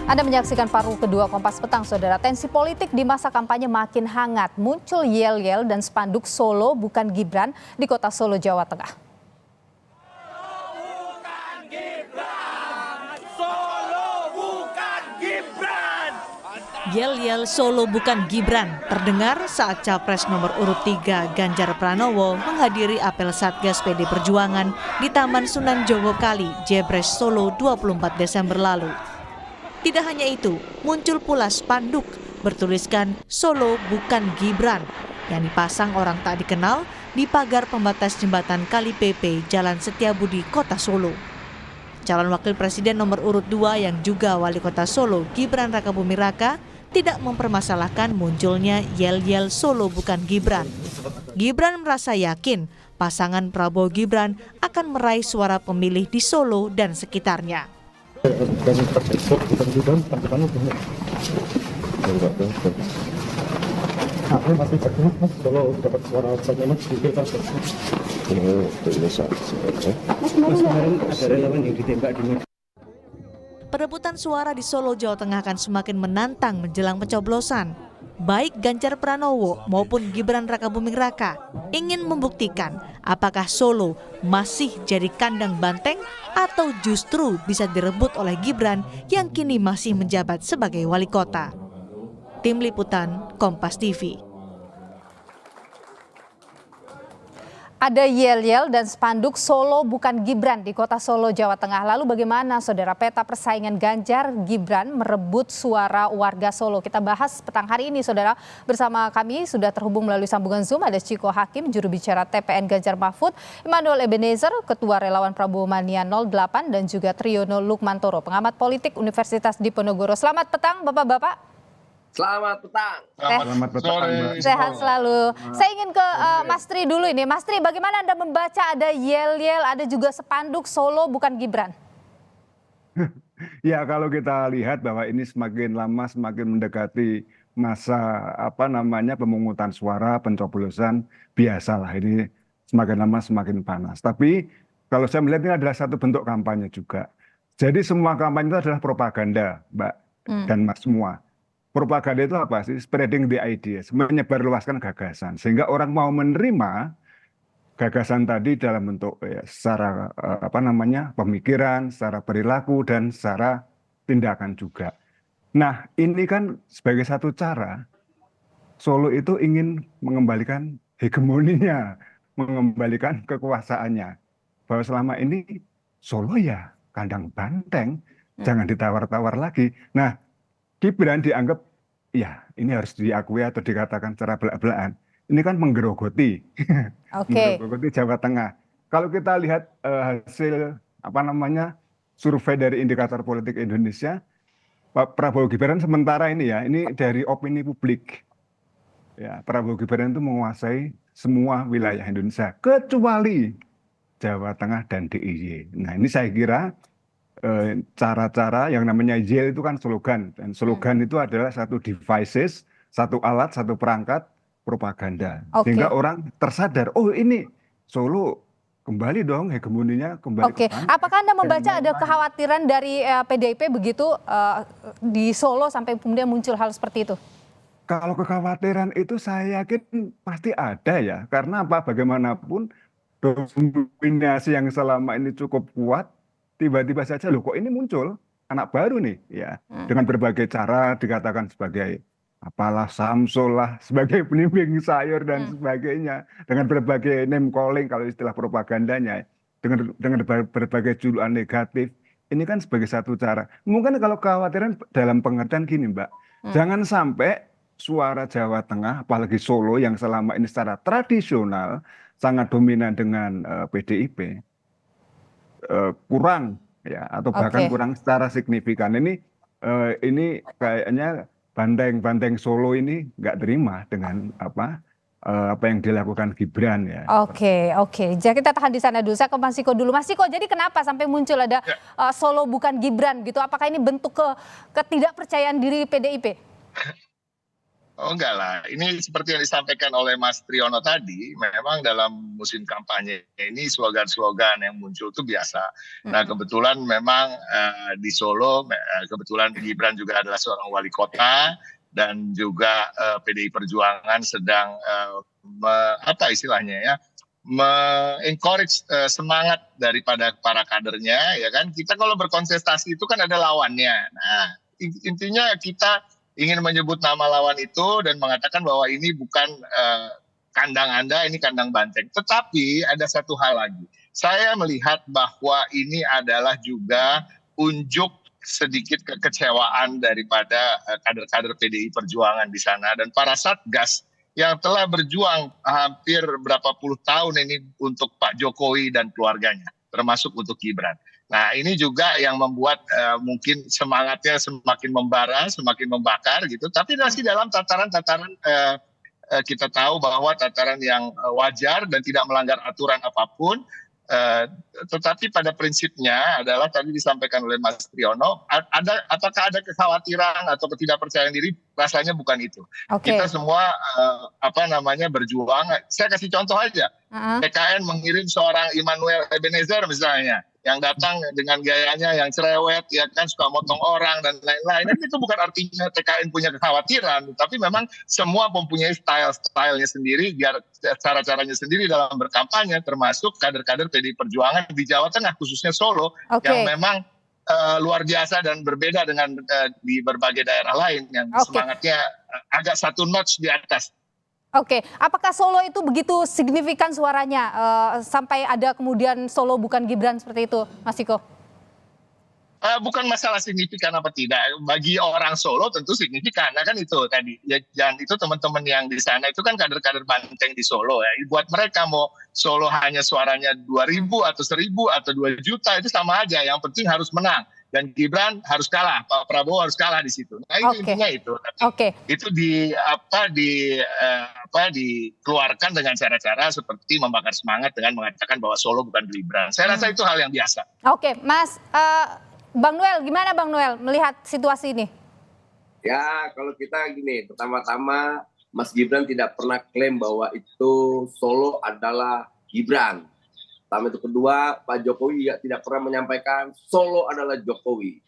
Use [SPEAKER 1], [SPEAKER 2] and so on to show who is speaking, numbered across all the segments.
[SPEAKER 1] Anda menyaksikan paruh kedua Kompas Petang, Saudara. Tensi politik di masa kampanye makin hangat. Muncul yel-yel dan spanduk Solo bukan Gibran di kota Solo, Jawa Tengah.
[SPEAKER 2] Yel-yel Solo bukan Gibran terdengar saat Capres nomor urut 3 Ganjar Pranowo menghadiri apel Satgas PD Perjuangan di Taman Sunan Jogokali, Jebres, Solo 24 Desember lalu. Tidak hanya itu, muncul pula spanduk bertuliskan Solo bukan Gibran yang dipasang orang tak dikenal di pagar pembatas jembatan Kali PP Jalan Setiabudi, Kota Solo. Calon Wakil Presiden nomor urut 2 yang juga Wali Kota Solo, Gibran Rakabuming Raka, tidak mempermasalahkan munculnya yel-yel Solo bukan Gibran. Gibran merasa yakin pasangan Prabowo Gibran akan meraih suara pemilih di Solo dan sekitarnya. Perebutan suara di Solo, Jawa Tengah akan semakin menantang menjelang pencoblosan. Baik Ganjar Pranowo maupun Gibran Rakabuming Raka ingin membuktikan apakah Solo masih jadi kandang banteng atau justru bisa direbut oleh Gibran yang kini masih menjabat sebagai wali kota. Tim Liputan Kompas TV.
[SPEAKER 1] Ada yel-yel dan spanduk Solo bukan Gibran di kota Solo, Jawa Tengah. Lalu bagaimana, Saudara, peta persaingan Ganjar Gibran merebut suara warga Solo? Kita bahas petang hari ini, Saudara. Bersama kami sudah terhubung melalui sambungan Zoom ada Chiko Hakim, juru bicara TPN Ganjar Mahfud, Emmanuel Ebenezer, Ketua Relawan Prabowo Mania 08, dan juga Triyono Lukmantoro, pengamat politik Universitas Diponegoro. Selamat petang, Bapak-bapak.
[SPEAKER 3] Selamat petang.
[SPEAKER 4] Selamat petang.
[SPEAKER 1] Sehat selalu. Saya ingin ke Mas Tri dulu ini. Mas Tri, bagaimana Anda membaca ada yel-yel, ada juga spanduk Solo bukan Gibran?
[SPEAKER 4] Ya, kalau kita lihat bahwa ini semakin lama semakin mendekati masa pemungutan suara, pencoblosan, biasalah ini semakin lama semakin panas. Tapi kalau saya melihat ini adalah satu bentuk kampanye juga. Jadi semua kampanye itu adalah propaganda, Mbak dan Mas semua. Propaganda itu apa sih? Spreading the ideas, menyebarluaskan gagasan. Sehingga orang mau menerima gagasan tadi dalam bentuk secara pemikiran, secara perilaku, dan secara tindakan juga. Nah, ini kan sebagai satu cara Solo itu ingin mengembalikan hegemoninya, mengembalikan kekuasaannya. Bahwa selama ini Solo ya kandang banteng, jangan ditawar-tawar lagi. Nah, Gibran dianggap, ya ini harus diakui atau dikatakan secara belak-belakan, ini kan menggerogoti, menggerogoti Jawa Tengah. Kalau kita lihat hasil survei dari Indikator Politik Indonesia, Pak Prabowo Gibran sementara ini ini dari opini publik. Ya, Prabowo Gibran itu menguasai semua wilayah Indonesia, kecuali Jawa Tengah dan DIY. Nah, ini saya kira cara-cara yang namanya yel itu kan slogan, dan slogan itu adalah satu devices, satu alat, satu perangkat propaganda, sehingga orang tersadar, oh ini Solo kembali dong hegemoninya kembali.
[SPEAKER 1] Apakah Anda membaca ada kekhawatiran dari PDIP begitu di Solo sampai kemudian muncul hal seperti itu?
[SPEAKER 4] Kalau kekhawatiran itu saya yakin pasti ada ya, karena bagaimanapun dominasi yang selama ini cukup kuat, tiba-tiba saja loh kok ini muncul anak baru nih ya, dengan berbagai cara dikatakan sebagai apalah Samsul lah, sebagai penimbing sayur dan sebagainya, dengan berbagai name calling kalau istilah propagandanya, dengan berbagai julukan negatif. Ini kan sebagai satu cara. Mungkin kalau kekhawatiran dalam pengertian gini, Mbak, jangan sampai suara Jawa Tengah, apalagi Solo yang selama ini secara tradisional sangat dominan dengan PDIP, kurang ya, atau bahkan kurang secara signifikan. Ini kayaknya banteng Solo ini nggak terima dengan apa yang dilakukan Gibran ya.
[SPEAKER 1] Oke. Jadi kita tahan di sana dulu. Saya ke Mas Chiko dulu. Mas Chiko, jadi kenapa sampai muncul ada Solo bukan Gibran gitu? Apakah ini bentuk ketidakpercayaan diri PDIP?
[SPEAKER 5] Oh enggak lah, ini seperti yang disampaikan oleh Mas Triono tadi, memang dalam musim kampanye ini slogan-slogan yang muncul itu biasa. Nah kebetulan memang di Solo, kebetulan Gibran juga adalah seorang wali kota, dan juga PDI Perjuangan sedang apa istilahnya ya, me-encourage semangat daripada para kadernya, ya kan. Kita kalau berkontestasi itu kan ada lawannya. Nah intinya kita ingin menyebut nama lawan itu dan mengatakan bahwa ini bukan kandang Anda, ini kandang banteng. Tetapi ada satu hal lagi. Saya melihat bahwa ini adalah juga unjuk sedikit kekecewaan daripada kader-kader PDI Perjuangan di sana dan para satgas yang telah berjuang hampir berapa puluh tahun ini untuk Pak Jokowi dan keluarganya, termasuk untuk Gibran. Nah ini juga yang membuat mungkin semangatnya semakin membara, semakin membakar gitu. Tapi masih dalam tataran-tataran kita tahu bahwa tataran yang wajar dan tidak melanggar aturan apapun. Tetapi pada prinsipnya adalah tadi disampaikan oleh Mas Triono, apakah ada kekhawatiran atau ketidakpercayaan diri? Rasanya bukan itu. Kita semua berjuang. Saya kasih contoh aja. PKN mengirim seorang Immanuel Ebenezer misalnya, yang datang dengan gayanya yang cerewet, ya kan, suka motong orang dan lain-lain. Dan itu bukan artinya TKN punya kekhawatiran, tapi memang semua mempunyai stylenya sendiri, cara-caranya sendiri dalam berkampanye, termasuk kader-kader PDI Perjuangan di Jawa Tengah, khususnya Solo, yang memang luar biasa dan berbeda dengan di berbagai daerah lain yang semangatnya agak satu notch di atas.
[SPEAKER 1] Oke, apakah Solo itu begitu signifikan suaranya sampai ada kemudian Solo bukan Gibran seperti itu, Mas Ciko?
[SPEAKER 5] Bukan masalah signifikan apa tidak. Bagi orang Solo tentu signifikan, nah kan itu tadi. Ya, dan itu teman-teman yang di sana itu kan kader-kader banteng di Solo ya. Buat mereka mau Solo hanya suaranya 2.000 atau 1.000 atau 2 juta itu sama aja. Yang penting harus menang. Dan Gibran harus kalah, Pak Prabowo harus kalah di situ. Nah itu intinya itu. Itu dikeluarkan dengan cara-cara seperti membakar semangat dengan mengatakan bahwa Solo bukan Gibran. Saya rasa itu hal yang biasa.
[SPEAKER 1] Oke, Mas Bang Noel, gimana Bang Noel melihat situasi ini?
[SPEAKER 3] Ya kalau kita gini, pertama-tama Mas Gibran tidak pernah klaim bahwa itu Solo adalah Gibran. Itu kedua, Pak Jokowi ya tidak pernah menyampaikan Solo adalah Jokowi.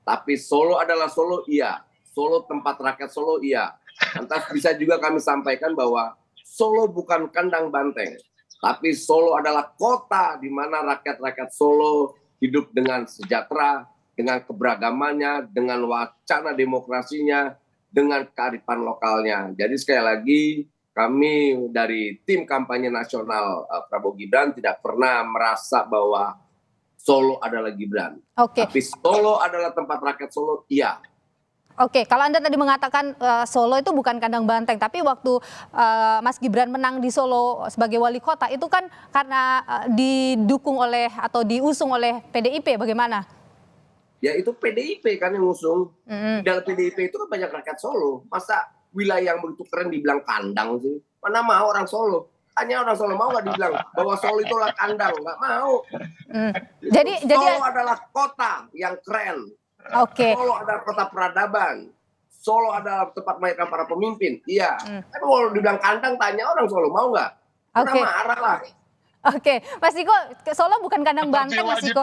[SPEAKER 3] Tapi Solo adalah Solo, iya. Solo tempat rakyat Solo, iya. Lantas bisa juga kami sampaikan bahwa Solo bukan kandang banteng. Tapi Solo adalah kota di mana rakyat-rakyat Solo hidup dengan sejahtera, dengan keberagamannya, dengan wacana demokrasinya, dengan kearifan lokalnya. Jadi sekali lagi, kami dari tim kampanye nasional Prabowo Gibran tidak pernah merasa bahwa Solo adalah Gibran. Tapi Solo adalah tempat rakyat Solo, iya.
[SPEAKER 1] Oke, kalau Anda tadi mengatakan Solo itu bukan kandang banteng, tapi waktu Mas Gibran menang di Solo sebagai wali kota itu kan karena didukung oleh atau diusung oleh PDIP, bagaimana?
[SPEAKER 3] Ya itu PDIP kan yang ngusung. Dalam PDIP itu kan banyak rakyat Solo. Masa wilayah yang begitu keren dibilang kandang sih? Mana mau orang Solo? Hanya orang Solo mau nggak dibilang bahwa Solo itulah kandang? Nggak mau. Solo adalah kota yang keren. Solo adalah kota peradaban. Solo adalah tempat melahirkan para pemimpin. Iya. Tapi kalau dibilang kandang, tanya orang Solo mau nggak? Karena marah lah.
[SPEAKER 1] Mas Ciko, Solo bukan kandang banteng, Mas Ciko.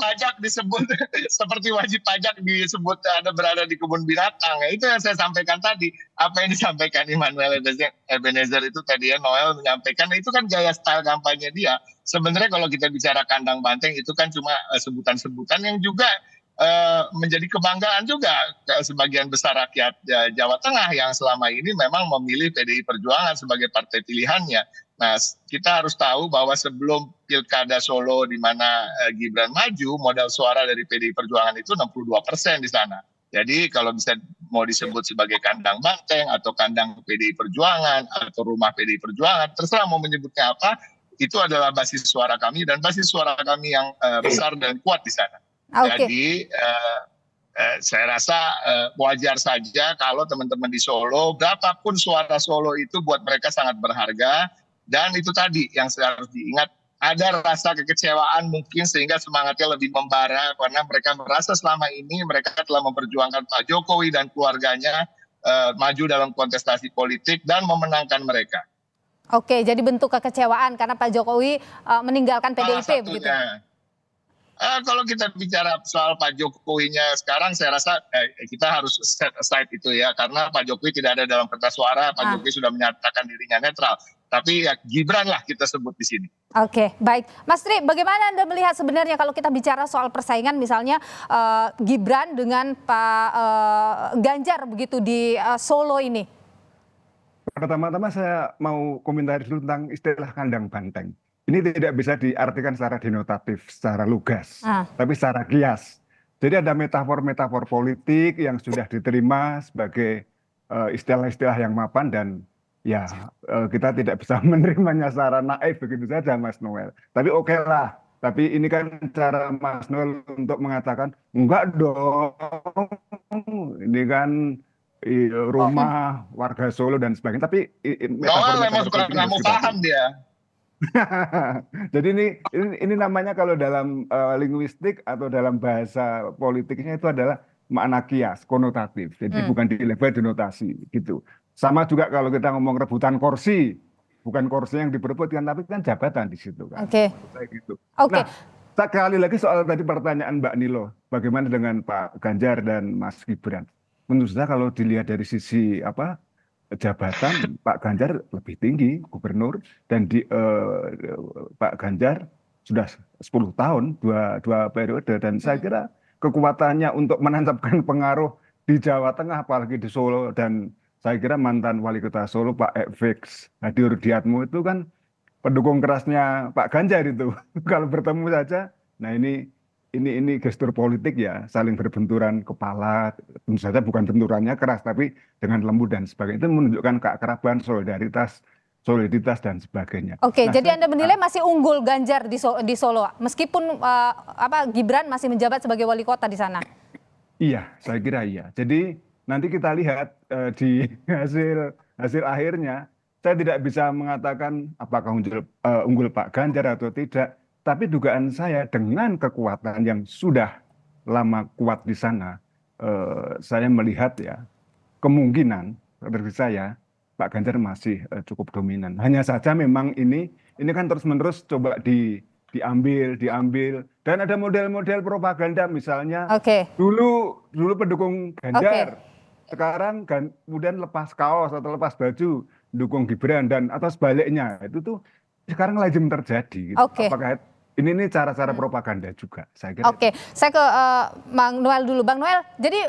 [SPEAKER 5] Seperti wajib pajak disebut ada berada di kebun binatang. Ya, itu yang saya sampaikan tadi. Apa yang disampaikan Immanuel Ebenezer itu tadi ya, Noel menyampaikan, itu kan gaya style kampanye dia. Sebenarnya kalau kita bicara kandang banteng itu kan cuma sebutan-sebutan yang juga menjadi kebanggaan juga sebagian besar rakyat Jawa Tengah yang selama ini memang memilih PDI Perjuangan sebagai partai pilihannya. Nah, kita harus tahu bahwa sebelum Pilkada Solo di mana Gibran maju, modal suara dari PDI Perjuangan itu 62% di sana. Jadi kalau bisa mau disebut sebagai kandang banteng atau kandang PDI Perjuangan atau rumah PDI Perjuangan, terserah mau menyebutnya apa, itu adalah basis suara kami dan basis suara kami yang besar dan kuat di sana. Jadi saya rasa wajar saja kalau teman-teman di Solo, berapapun suara Solo itu buat mereka sangat berharga. Dan itu tadi yang harus diingat, ada rasa kekecewaan mungkin sehingga semangatnya lebih membara karena mereka merasa selama ini mereka telah memperjuangkan Pak Jokowi dan keluarganya maju dalam kontestasi politik dan memenangkan mereka.
[SPEAKER 1] Oke, jadi bentuk kekecewaan karena Pak Jokowi meninggalkan PDIP begitu.
[SPEAKER 5] Kalau kita bicara soal Pak Jokowinya sekarang, saya rasa kita harus set aside itu ya, karena Pak Jokowi tidak ada dalam kertas suara. Pak Jokowi sudah menyatakan dirinya netral. Tapi ya Gibran lah kita sebut di sini.
[SPEAKER 1] Oke, baik. Mas Tri, bagaimana Anda melihat sebenarnya kalau kita bicara soal persaingan misalnya Gibran dengan Pak Ganjar begitu di Solo ini?
[SPEAKER 4] Pertama-tama saya mau komentari dulu tentang istilah kandang banteng. Ini tidak bisa diartikan secara denotatif, secara lugas, tapi secara kias. Jadi ada metafor-metafor politik yang sudah diterima sebagai istilah-istilah yang mapan dan ya kita tidak bisa menerimanya secara naif begitu saja, Mas Noel. Tapi oke lah. Tapi ini kan cara Mas Noel untuk mengatakan enggak dong. Ini kan rumah warga Solo dan sebagainya. Tapi
[SPEAKER 5] Noel memang suka nggak mau paham dia.
[SPEAKER 4] Jadi ini namanya kalau dalam linguistik atau dalam bahasa politiknya itu adalah makna kias, konotatif. Jadi bukan di level denotasi gitu. Sama juga kalau kita ngomong rebutan kursi, bukan kursi yang diperebutkan tapi kan jabatan di situ kan.
[SPEAKER 1] Oke.
[SPEAKER 4] Gitu.
[SPEAKER 1] Oke.
[SPEAKER 4] Nah, sekali lagi soal tadi pertanyaan Mbak Nilo, bagaimana dengan Pak Ganjar dan Mas Gibran? Menurut saya kalau dilihat dari sisi jabatan, Pak Ganjar lebih tinggi gubernur dan Pak Ganjar sudah 10 tahun dua periode dan saya kira kekuatannya untuk menancapkan pengaruh di Jawa Tengah apalagi di Solo dan saya kira mantan wali kota Solo Pak Fx Hadi Rudiatmo itu kan pendukung kerasnya Pak Ganjar itu kalau bertemu saja. Nah ini gestur politik ya, saling berbenturan kepala, tentu saja bukan benturannya keras, tapi dengan lembut dan sebagainya. Itu menunjukkan keakraban, soliditas dan sebagainya.
[SPEAKER 1] Oke, jadi Anda menilai masih unggul Ganjar di Solo, meskipun Gibran masih menjabat sebagai wali kota di sana?
[SPEAKER 4] Iya, saya kira iya. Jadi nanti kita lihat di hasil akhirnya, saya tidak bisa mengatakan apakah unggul Pak Ganjar atau tidak. Tapi dugaan saya dengan kekuatan yang sudah lama kuat di sana, saya melihat ya kemungkinan dari saya Pak Ganjar masih cukup dominan. Hanya saja memang ini kan terus-menerus coba diambil dan ada model-model propaganda misalnya dulu pendukung Ganjar, sekarang kemudian lepas kaos atau lepas baju dukung Gibran dan atau sebaliknya itu tuh sekarang lazim terjadi. Gitu. Apakah ini cara-cara propaganda juga, saya kira.
[SPEAKER 1] Oke, saya ke Bang Noel dulu. Bang Noel, jadi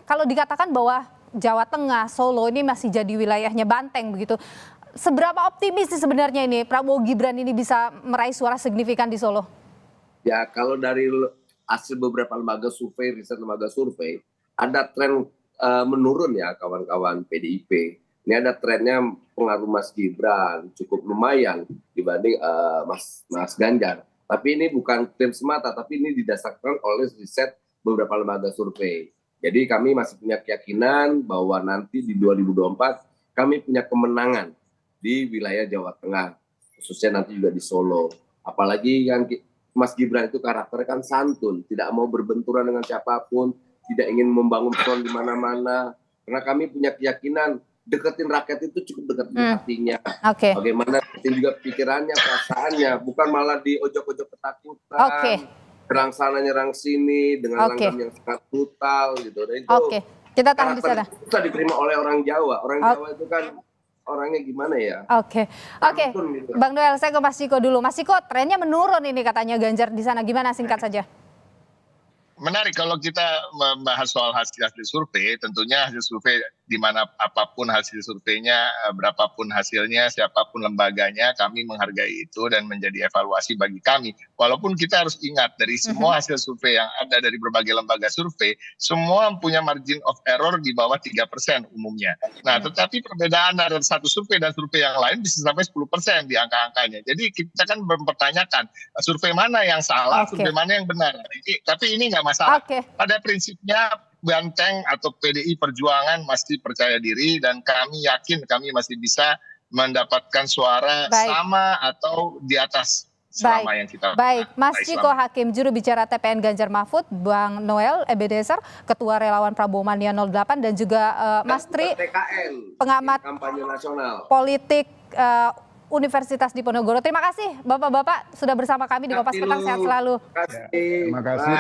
[SPEAKER 1] kalau dikatakan bahwa Jawa Tengah, Solo ini masih jadi wilayahnya banteng begitu, seberapa optimis sih sebenarnya ini Prabowo Gibran ini bisa meraih suara signifikan di Solo?
[SPEAKER 3] Ya, kalau dari hasil beberapa lembaga survei, riset lembaga survei, ada tren menurun ya kawan-kawan PDIP. Ini ada trennya pengaruh Mas Gibran cukup lumayan dibanding Mas Ganjar. Tapi ini bukan klaim semata, tapi ini didasarkan oleh riset beberapa lembaga survei. Jadi kami masih punya keyakinan bahwa nanti di 2024 kami punya kemenangan di wilayah Jawa Tengah, khususnya nanti juga di Solo. Apalagi yang Mas Gibran itu karakternya kan santun, tidak mau berbenturan dengan siapapun, tidak ingin membangun front di mana-mana. Karena kami punya keyakinan deketin rakyat itu cukup deketin hatinya. Bagaimana deketin juga pikirannya, perasaannya, bukan malah di ojok-ojok ketakutan. Serang sana nyerang sini dengan langgam yang sangat brutal gitu. Dan itu
[SPEAKER 1] kita tahan di sana.
[SPEAKER 3] Bisa diterima oleh orang Jawa. Orang Jawa itu kan orangnya gimana ya?
[SPEAKER 1] Oke. Gitu. Bang Noel, saya ke Mas Ciko dulu. Mas Ciko, trennya menurun ini katanya Ganjar di sana. Gimana singkat saja?
[SPEAKER 5] Menarik kalau kita membahas soal hasil survei, tentunya hasil survei di mana apapun hasil surveinya, berapapun hasilnya, siapapun lembaganya, kami menghargai itu dan menjadi evaluasi bagi kami. Walaupun kita harus ingat dari semua hasil survei yang ada dari berbagai lembaga survei, semua punya margin of error di bawah 3% umumnya. Nah, tetapi perbedaan dari satu survei dan survei yang lain bisa sampai 10% di angka-angkanya. Jadi kita kan mempertanyakan survei mana yang salah, survei mana yang benar. Tapi ini nggak masalah. Pada prinsipnya Banteng atau PDI Perjuangan masih percaya diri dan kami yakin kami masih bisa mendapatkan suara sama atau di atas selama yang kita
[SPEAKER 1] Baik, Mas
[SPEAKER 5] Islam.
[SPEAKER 1] Ciko Hakim, juru bicara TPN Ganjar Mahfud, Bang Noel Ebenezer, Ketua Relawan Prabowo Mania 08, dan juga Mas Tri,
[SPEAKER 3] TKN,
[SPEAKER 1] pengamat
[SPEAKER 3] kampanye nasional.
[SPEAKER 1] politik Universitas Diponegoro. Terima kasih Bapak-bapak sudah bersama kami di Kompas Petang, sehat selalu.
[SPEAKER 3] Terima kasih.
[SPEAKER 4] Terima kasih.